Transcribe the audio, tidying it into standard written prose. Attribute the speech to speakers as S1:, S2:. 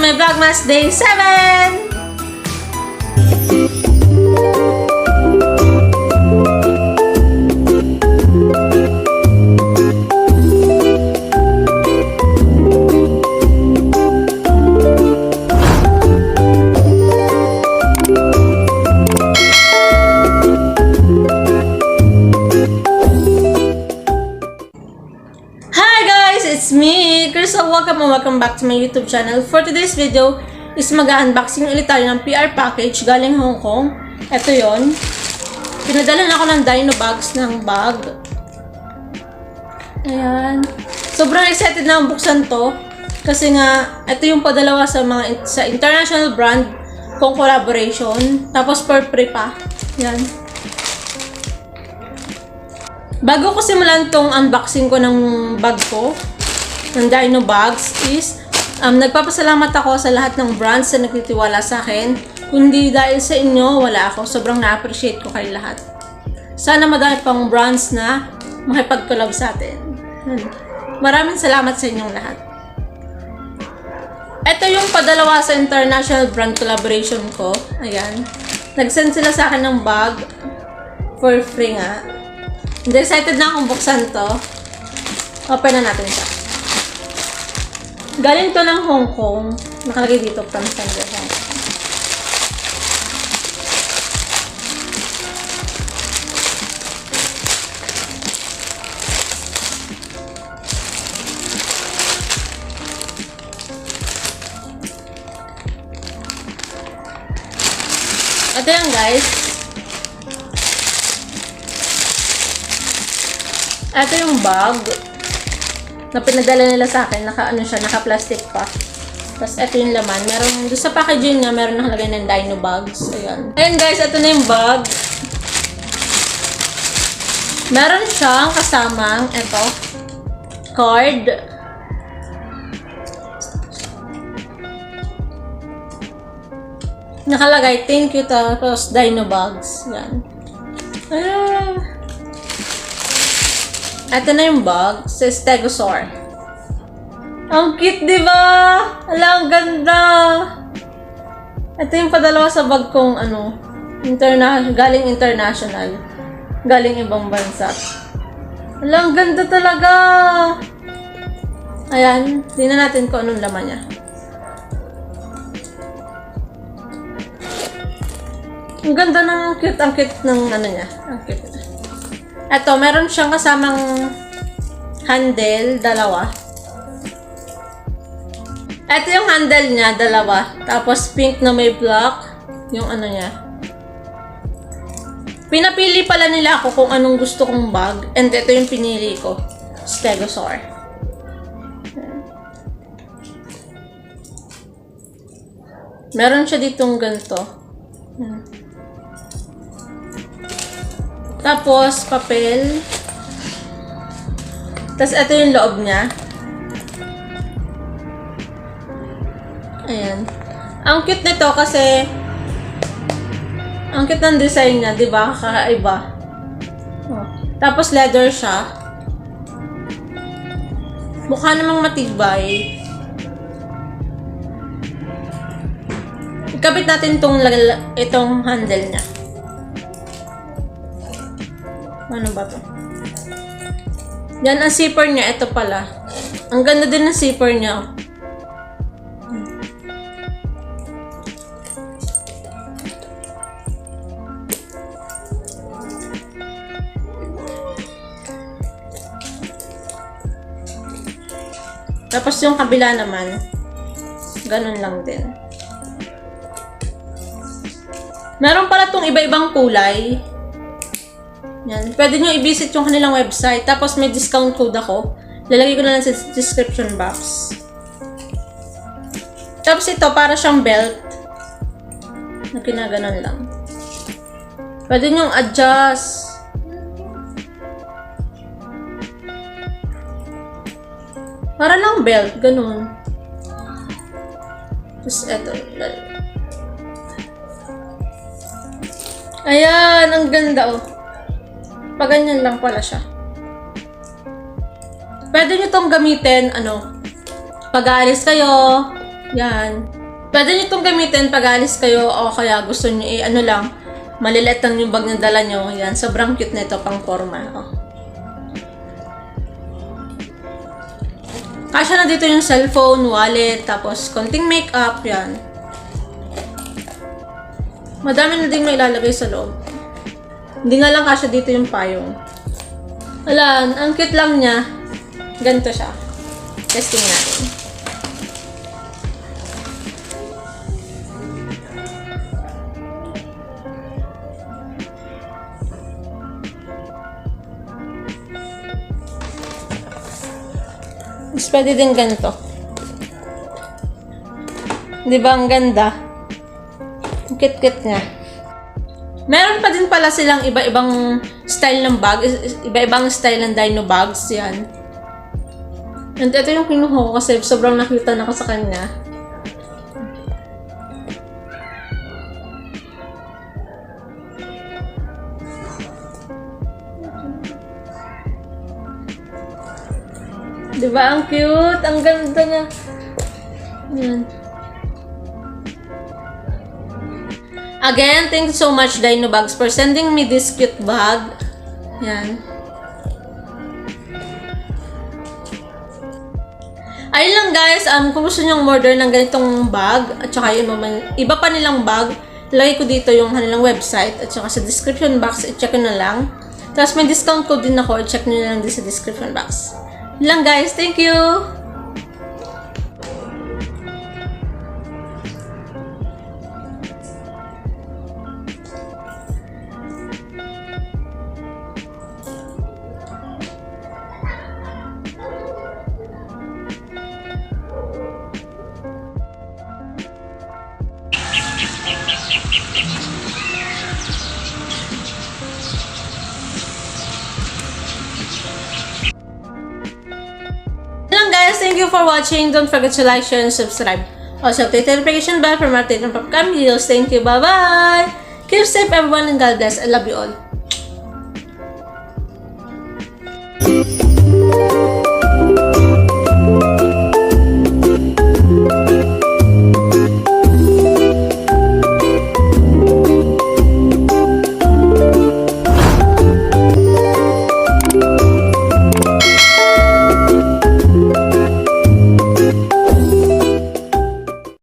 S1: my Vlogmas Day 7! It's me, Cristelle. Welcome back to my YouTube channel. For today's video is mag-unboxing ulit tayo ng PR package galing Hong Kong. Ito yon. Pinadala na ako ng DINO bags ng bag. Ayan. Sobrang excited na ang buksan to. Kasi nga, ito yung padalawa sa international brand kong collaboration. Tapos per free pa. Ayan. Bago ko simulan tong unboxing ko ng bag ko, ng DINO bags, is nagpapasalamat ako sa lahat ng brands na nagtitiwala sa akin. Kundi dahil sa inyo, wala ako. Sobrang na-appreciate ko kayo lahat. Sana madami pang brands na makipag-collab sa atin. Maraming salamat sa inyong lahat. Ito yung padalawa sa international brand collaboration ko. Ayan. Nag-send sila sa akin ng bag for free nga. Excited na akong buksan to. Open na natin siya. Galing to ng Hong Kong. Nakalagay dito from Sandra Hong Kong. Ito yan, guys. Ito yung bag na pinadala nila sa akin. Naka-plastic pa. Tapos ito yung laman. Meron, doon sa packaging nga, meron nakalagay ng DINO bags. Ayan. Ayan guys, ito na yung bag. Meron siyang kasamang, ito, card. Nakalagay, thank you, tapos DINO bags. Ayan. Ayan. Ito na yung bag sa Stegosaur. Ang cute, diba? Ala, ang ganda! Ito yung padalawa sa bag kong galing international. Galing ibang bansa. Ala, ang ganda talaga! Ayan, tingnan natin kung anong laman niya. Ang ganda ng ang cute ng niya. Ang cute. Ito, meron siyang kasamang handle, dalawa. Ito yung handle niya, dalawa. Tapos pink na may black, yung niya. Pinapili pala nila ako kung anong gusto kong bag. And ito yung pinili ko. Stegosaur. Meron siya ditong ganito. Tapos, papel. Tapos, ito yung loob niya. Ayan. Ang cute nito kasi ang cute ng design niya, diba? Kakaiba. Oh. Tapos, leather siya. Mukha namang matibay. Ikabit natin itong handle niya. Ano ba to? Yan ang zipper niya. Ito pala. Ang ganda din ng zipper niya. Tapos yung kabila naman, ganun lang din. Meron pala tong iba-ibang kulay. Yan. Pwede nyo i-visit yung kanilang website. Tapos may discount code ako. Lalagay ko na lang sa description box. Tapos ito, para siyang belt. Na kinaganon lang. Pwede nyo adjust. Para lang belt. Ganun. Tapos ito. Ayan. Ang ganda oh. Paganyan lang pala siya. Pwede nyo tong gamitin, pag-aalis kayo, yan. Pwede nyo itong gamitin pag alis kayo o kaya gusto nyo ano lang, maliliit lang yung bag na dala nyo. Yan, sobrang cute na ito pang forma. Oh. Kasya na dito yung cellphone, wallet, tapos konting makeup, yan. Madami na din may ilalagay sa loob. Hindi nga lang kasya dito yung payong. Wala, ang cute lang niya. Ganito siya. Testing natin. Mas pwede din ganito. Di ba ang ganda? Ang cute-cute niya. Meron pa din pala silang iba-ibang style ng bag. Iba-ibang style ng dino bags. Yan. And ito yung kinuha ko kasi sobrang nakita na ko sa kanya. Diba? Ang cute. Ang ganda niya. Yan. Again, thank you so much Dino Bags for sending me this cute bag. Yan. Ayun lang guys, kung gusto nyo order ng ganitong bag at saka yung iba pa nilang bag, lagay ko dito yung kanilang website at saka sa description box, i-check nyo na lang. Tapos may discount code din ako, i-check nyo na lang din sa description box. Yun lang guys, thank you! Guys, thank you for watching. Don't forget to like, share, and subscribe. Also, click the notification bell for more updates on upcoming videos. Thank you. Bye-bye. Keep safe, everyone, and God bless. I love you all.